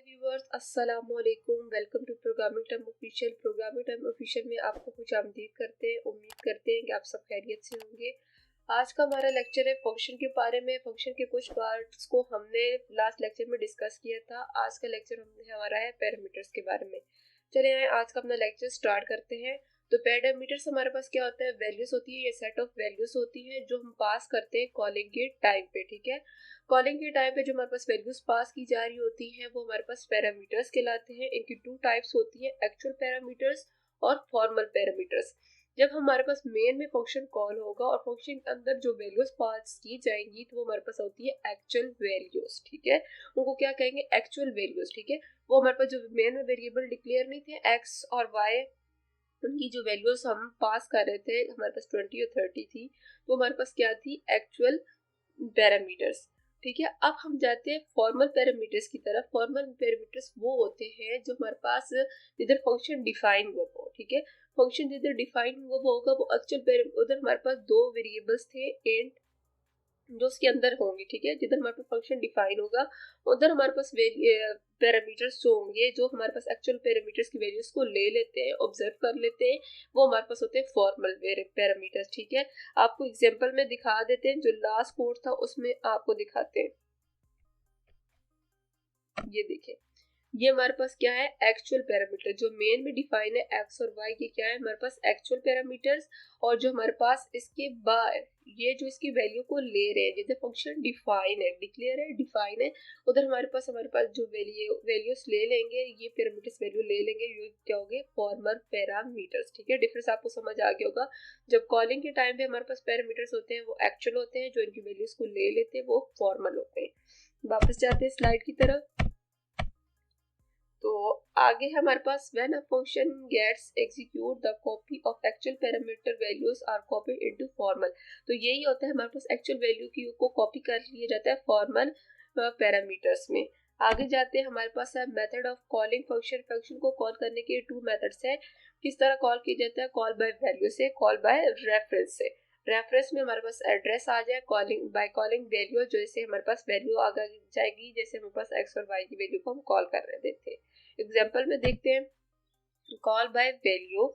Viewers अस्सलाम वालेकुम, welcome to programming time official. Programming time official में आपको कुछ आमदीद करते हैं। उम्मीद करते हैं कि आप सब खैरियत से होंगे। आज का हमारा लेक्चर है फंक्शन के बारे में। फंक्शन के कुछ पार्ट्स को हमने लास्ट लेक्चर में डिस्कस किया था। आज का लेक्चर हमारा है पैरामीटर्स के बारे में। चलिए आज का अपना लेक्चर स्टार्ट करते हैं। तो पैरामीटर्स हमारे पास क्या होता है, वैल्यूज होती है। ये सेट ऑफ वैल्यूज होती है जो हम पास करते हैं कॉलिंग के टाइम पे। ठीक है, कॉलिंग के टाइम पे जो हमारे पास वैल्यूज पास की जा रही होती हैं वो हमारे पास पैरामीटर्स कहलाते हैं। इनकी टू टाइप्स होती है, एक्चुअल पैरामीटर्स और फॉर्मल पैरामीटर्स। जब हमारे पास मेन में फंक्शन कॉल होगा और फंक्शन के अंदर जो वैल्यूज पास की जाएंगी तो वो हमारे पास होती है एक्चुअल वैल्यूज। ठीक है, उनको क्या कहेंगे, एक्चुअल वैल्यूज। ठीक है, वो हमारे पास जो मेन में वेरिएबल डिक्लेयर नहीं थे एक्स और वाई, उनकी जो वैल्यूज हम पास कर रहे थे, हमारे पास 20 और 30 थी, तो हमारे पास क्या थी, एक्चुअल पैरामीटर्स। ठीक है, अब हम जाते हैं फॉर्मल पैरामीटर्स की तरफ। फॉर्मल पैरामीटर्स वो होते हैं जो हमारे पास जिधर फंक्शन डिफाइन हुआ हो। ठीक है, फंक्शन जिधर डिफाइन हुआ होगा वो एक्चुअल, उधर हमारे पास दो वेरिएबल्स थे एंड जो उसके अंदर होंगे। ठीक है, जिधर हमारे पास फंक्शन डिफाइन होगा उधर हमारे पास पैरामीटर्स जो होंगे, जो हमारे पास एक्चुअल पैरामीटर्स की वैल्यूज को ले लेते हैं, ऑब्जर्व कर लेते हैं, वो हमारे पास होते हैं फॉर्मल पैरामीटर्स। ठीक है, आपको एग्जांपल में दिखा देते हैं, जो लास्ट कोड था उसमें आपको दिखाते हैं। ये देखिए, ये हमारे पास क्या है, एक्चुअल पैरामीटर। जो मेन में डिफाइन है एक्स और वाई, ये क्या है हमारे पास एक्चुअल पैरामीटर्स। और जो हमारे पास इसके बाद ये जो इसकी वैल्यू को ले रहे हैं, जैसे फंक्शन डिफाइन है, डिक्लेयर है, डिफाइन है, उधर हमारे पास जो वैल्यूज ले लेंगे, ये पैरामीटर्स वैल्यू ले लेंगे, ये क्या होंगे, फॉर्मल पैरामीटर्स। ठीक है, डिफरेंस आपको समझ आ गया होगा। जब कॉलिंग के टाइम पे हमारे पास पैरामीटर्स होते हैं वो एक्चुअल होते हैं, जो इनकी वैल्यूज को ले लेते हैं वो फॉर्मल होते हैं। वापस जाते हैं स्लाइड की तरफ। तो आगे हमारे पास when a function gets execute the copy of actual parameter values are copied into formal. तो यही होता है, हमारे पास एक्चुअल वैल्यू की को कॉपी कर लिया जाता है फॉर्मल पैरामीटर्स में। आगे जाते हैं, हमारे पास है method of calling function. Function को कॉल करने के टू मेथड्स है। किस तरह कॉल किया जाता है, कॉल बाय वैल्यू से, कॉल बाय रेफरेंस से। रेफरेंस में हमारे पास एड्रेस आ जाए, कॉलिंग बाय कॉलिंग वैल्यू, जैसे हमारे पास वैल्यू आ जाएगी, जैसे हमारे पास एक्स और वाई की वैल्यू को हम कॉल कर रहे थे। एग्जाम्पल में देखते हैं, call by value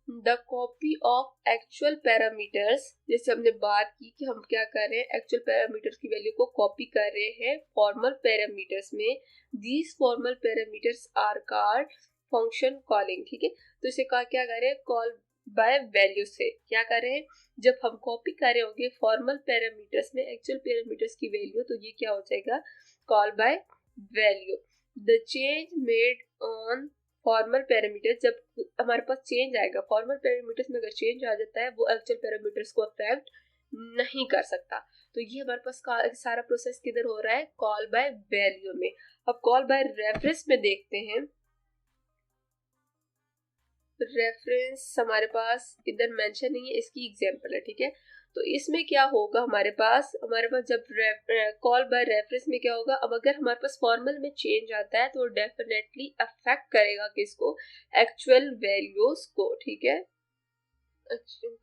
the copy of actual parameters. जैसे हमने बात की कि हम क्या कर रहे हैं, एक्चुअल पैरामीटर्स की वैल्यू को कॉपी कर रहे हैं फॉर्मल पैरामीटर्स में। These formal parameters are called function calling. ठीक है, तो इसे क्या कर रहे हैं, कॉल बाय वैल्यू से क्या कर रहे हैं, जब हम कॉपी कर रहे होंगे फॉर्मल पैरामीटर्स में एक्चुअल पैरामीटर्स की वैल्यू, तो ये क्या हो जाएगा, call by value. The change made on formal parameter, जब हमारे पास चेंज आएगा फॉर्मल पैरामीटर्स में, अगर चेंज आ जाता है वो एक्चुअल पैरामीटर्स को अफेक्ट नहीं कर सकता। तो ये हमारे पास सारा प्रोसेस किधर हो रहा है, कॉल बाय वैल्यू में। अब कॉल बाय रेफरेंस में देखते हैं। रेफरेंस हमारे पास इधर मेंशन नहीं है, इसकी एग्जांपल है। ठीक है, तो इसमें क्या होगा, हमारे पास जब कॉल बाय रेफरेंस में क्या होगा, अब अगर हमारे पास फॉर्मल में चेंज आता है तो डेफिनेटली अफेक्ट करेगा किसको, एक्चुअल वैल्यूज को। ठीक है,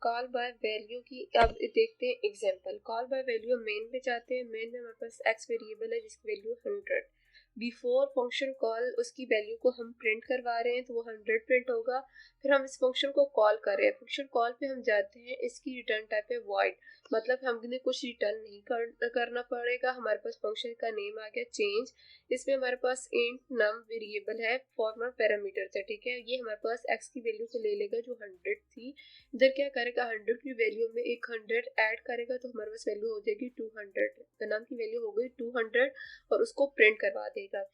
कॉल बाय वैल्यू की अब देखते हैं example. Call by value main में जाते हैं। मेन में हमारे पास एक्स वेरिएबल है जिसकी वैल्यू 100। बिफोर फंक्शन कॉल उसकी वैल्यू को हम प्रिंट करवा रहे हैं तो वो 100 प्रिंट होगा। फिर हम इस फंक्शन को कॉल कर रहे हैं, फंक्शन कॉल पे हम जाते हैं, इसकी रिटर्न टाइप है वॉइड, मतलब हमने कुछ रिटर्न नहीं करना पड़ेगा। हमारे पास फंक्शन का नेम आ गया चेंज। इसमें हमारे पास इंट नम वेरिएबल है, फॉर्मल पैरामीटर है। ठीक है, ये हमारे पास एक्स की वैल्यू को ले लेगा जो 100 थी, इधर क्या करेगा, 100 की वैल्यू में एक 100 ऐड करेगा तो हमारे पास वैल्यू हो जाएगी 200। तो नाम की वैल्यू हो गई 200 और उसको प्रिंट करवा देगा।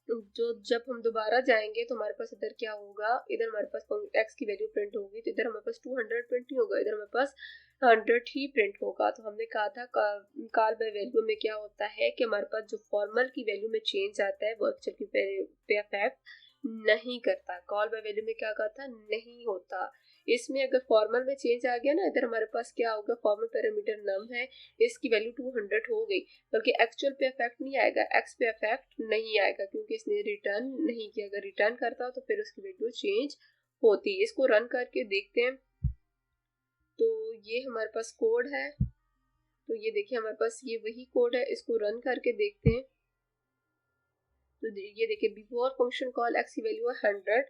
जो जब हम दोबारा जाएंगे तो हमारे पास इधर क्या होगा, इधर हमारे पास एक्स की वैल्यू प्रिंट होगी, तो इधर हमारे पास 200 प्रिंट नहीं होगा, इधर हमारे पास 100 ही प्रिंट होगा। तो हमने कहा था कॉल बाय वैल्यू में क्या होता है कि हमारे पास जो फॉर्मल की वैल्यू में चेंज आता है वो एक्चुअल की पे अफेक्ट नहीं करता। कॉल बाय वैल्यू में क्या कहता, नहीं होता। इसमें अगर फॉर्मल में चेंज आ गया ना, इधर हमारे पास क्या होगा, फॉर्मल पैरामीटर नम है, इसकी वैल्यू 200 हो गई, बल्कि एक्चुअल पे अफेक्ट नहीं आएगा, एक्स पे अफेक्ट नहीं आएगा क्योंकि इसने रिटर्न नहीं किया। अगर रिटर्न करता तो फिर उसकी वैल्यू चेंज होती। इसको रन करके देखते हैं। तो ये हमारे पास कोड है, तो ये देखिए हमारे पास ये वही कोड है, इसको रन करके देखते हैं। तो तो ये देखिए बिफोर फंक्शन कॉल एक्स की वैल्यू है 100,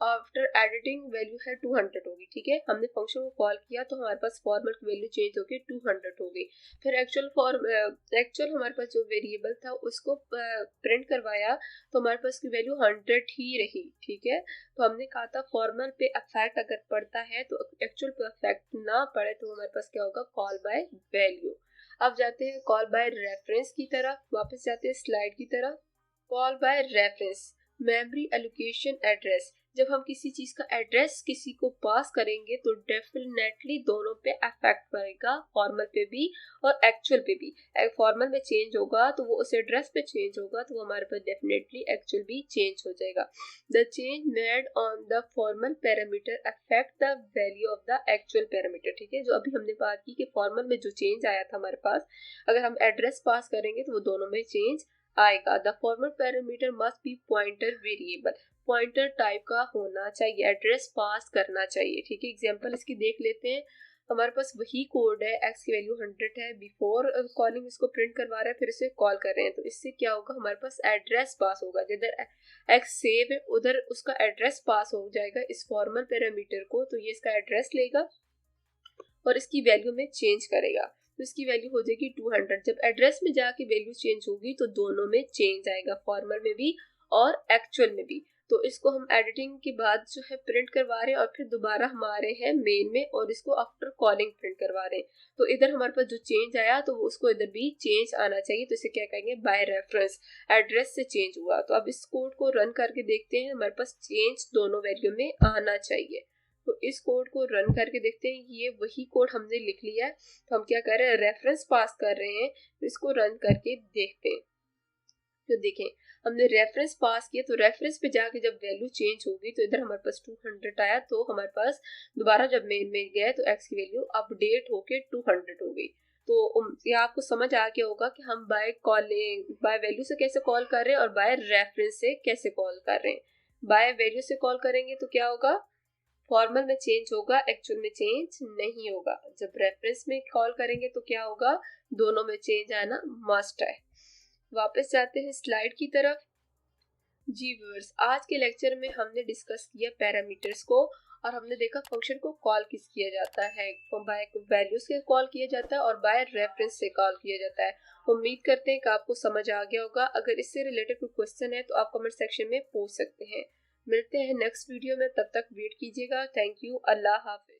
आफ्टर एडिटिंग वैल्यू है 200 होगी। ठीक है, हमने फंक्शन को कॉल किया तो हमारे पास फॉर्मल की वैल्यू चेंज होगी 200 हो गई। फिर एक्चुअल हमारे पास जो वेरिएबल था उसको प्रिंट करवाया तो हमारे पास की वैल्यू 100 ही रही। ठीक है, तो हमने कहा था फॉर्मल पे अफेक्ट अगर पड़ता है तो एक्चुअल पे अफेक्ट ना पड़े तो हमारे पास क्या होगा, कॉल बाय वैल्यू। अब जाते हैं कॉल बाय रेफरेंस की तरफ, वापस जाते हैं स्लाइड की तरफ। Call by reference, memory allocation address, जब हम किसी चीज का एड्रेस किसी को पास करेंगे तो डेफिनेटली दोनों पे अफेक्ट पड़ेगा, फॉर्मल पे भी और एक्चुअल पे भी। फॉर्मल में चेंज होगा तो वो उस एड्रेस पे चेंज होगा तो हमारे पास डेफिनेटली एक्चुअल भी चेंज हो जाएगा। The change made on the formal parameter affect the value of the actual parameter. ठीक है, जो अभी हमने बात की कि फॉर्मल में जो चेंज आया था हमारे पास, अगर हम एड्रेस पास करेंगे तो वो दोनों में चेंज आएगा। The formal parameter must be pointer variable, pointer type का होना चाहिए, एड्रेस पास करना चाहिए। ठीक है, एग्जांपल इसकी देख लेते हैं। हमारे पास वही कोड है, एक्स की वैल्यू 100 है, बिफोर कॉलिंग इसको प्रिंट करवा रहा है, फिर इसे कॉल कर रहे हैं तो इससे क्या होगा, हमारे पास एड्रेस पास होगा। जिधर एक्स सेव है उधर उसका एड्रेस पास हो जाएगा इस फॉर्मल पैरामीटर को, तो ये इसका एड्रेस लेगा और इसकी वैल्यू में चेंज करेगा तो इसकी वैल्यू हो जाएगी 200। जब एड्रेस में जाके वैल्यू चेंज होगी तो दोनों में चेंज आएगा, फॉर्मल में भी और एक्चुअल में भी। तो इसको हम एडिटिंग के बाद जो है प्रिंट करवा रहे हैं और फिर दोबारा हम आ रहे हैं मेन में और इसको आफ्टर कॉलिंग प्रिंट करवा रहे हैं। तो इधर हमारे पास जो चेंज आया तो उसको इधर भी चेंज आना चाहिए, तो इसे क्या कहेंगे, बाय रेफरेंस, एड्रेस से चेंज हुआ। तो अब इस कोड को रन करके देखते हैं, हमारे पास चेंज दोनों वैल्यू में आना चाहिए। तो इस कोड को रन करके देखते हैं, ये वही कोड हमने लिख लिया है। तो हम क्या कर रहे हैं, रेफरेंस पास कर रहे हैं, तो इसको रन करके देखते हैं। तो देखें, हमने रेफरेंस पास किया तो रेफरेंस पे जाके जब वैल्यू चेंज होगी तो इधर हमारे पास 200 आया, तो हमारे पास दोबारा जब मेन में गया तो एक्स की वैल्यू अपडेट होके 200 हो गई। तो ये आपको समझ आ गया होगा कि हम बाय वैल्यू से कैसे कॉल कर रहे हैं और बाय रेफरेंस से कैसे कॉल कर रहे हैं। बाय वैल्यू से कॉल करेंगे तो क्या होगा, फॉर्मल में चेंज होगा, एक्चुअल में चेंज नहीं होगा। जब रेफरेंस में कॉल करेंगे तो क्या होगा, दोनों में चेंज आना मस्ट है। वापस जाते हैं स्लाइड की तरफ। जी व्यूअर्स, आज के लेक्चर में हमने डिस्कस किया पैरामीटर्स को और हमने देखा फंक्शन को कॉल किस किया जाता है, बाय वैल्यूज से कॉल किया जाता है और बाय रेफरेंस से कॉल किया जाता है। उम्मीद करते हैं कि आपको समझ आ गया होगा। अगर इससे रिलेटेड कोई क्वेश्चन है तो आप कमेंट सेक्शन में पूछ सकते हैं। मिलते हैं नेक्स्ट वीडियो में, तब तक वेट कीजिएगा। Thank you, Allah Hafiz.